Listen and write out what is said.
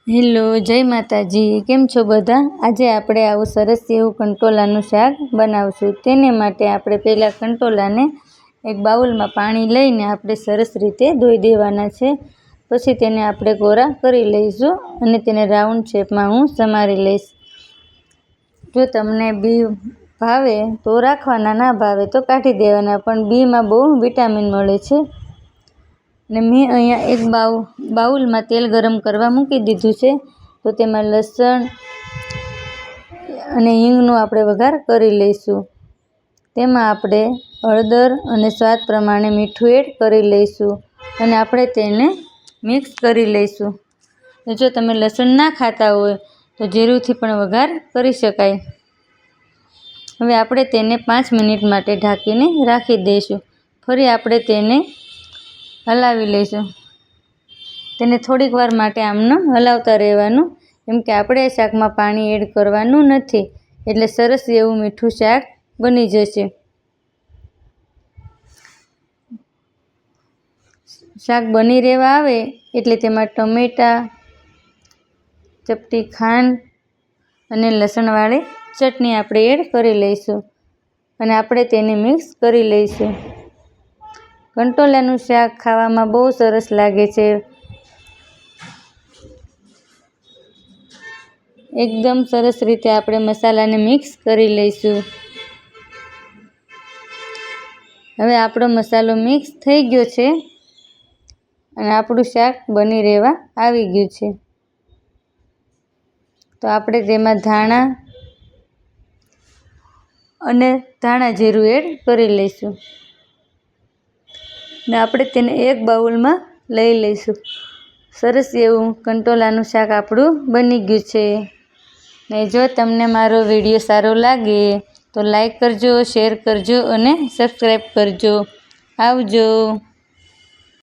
Hello, જય માતાજી. કેમ છો બધા? આજે આપણે આવું સરસ એવું કંટોલાનું શાક બનાવશું. તેને માટે આપણે પહેલાં કંટોલાને એક બાઉલમાં પાણી લઈને આપણે સરસ રીતે ધોઈ દેવાના છે. પછી તેને આપણે કોરા કરી લઈશું અને તેને રાઉન્ડ શેપમાં હું સમારી લઈશ. જો તમને બી ભાવે તો રાખવાના, ના ભાવે તો કાઢી દેવાના, પણ બીમાં બહુ વિટામિન મળે છે. અને મેં અહીંયા એક બાઉલમાં તેલ ગરમ કરવા મૂકી દીધું છે. તો તેમાં લસણ અને હિંગનો આપણે વઘાર કરી લઈશું. તેમાં આપણે હળદર અને સ્વાદ પ્રમાણે મીઠું એડ કરી લઈશું અને આપણે તેને મિક્સ કરી લઈશું. જો તમે લસણ ના ખાતા હોય તો જીરુંથી પણ વઘાર કરી શકાય. હવે આપણે તેને 5 મિનિટ માટે ઢાંકીને રાખી દઈશું. ફરી આપણે તેને હલાવી લઈશું. તેને થોડીક વાર માટે આમને હલાવતા રહેવાનું, કેમ કે આપણે શાકમાં પાણી એડ કરવાનું નથી, એટલે સરસ એવું મીઠું શાક બની જશે. શાક બની રહેવા આવે એટલે તેમાં ટમેટાં, ચપટી ખાંડ અને લસણવાળી ચટણી આપણે એડ કરી લઈશું અને આપણે તેને મિક્સ કરી લઈશું. કંટોલાનું શાક ખાવામાં બહુ સરસ લાગે છે. એકદમ સરસ રીતે આપણે મસાલાને મિક્સ કરી લઈશું. હવે આપણો મસાલો મિક્સ થઈ ગયો છે અને આપણું શાક બની રહેવા આવી ગયું છે. તો આપણે તેમાં ધાણા અને ધાણા જીરું એડ કરી લઈશું ને આપણે તેને એક બાઉલમાં લઈ લઈશું. સરસ એવું કંટોલાનું શાક આપણું બની ગયું છે. ને જો તમને મારો વિડીયો સારો લાગે તો લાઈક કરજો, શેર કરજો અને સબસ્ક્રાઈબ કરજો. આવજો.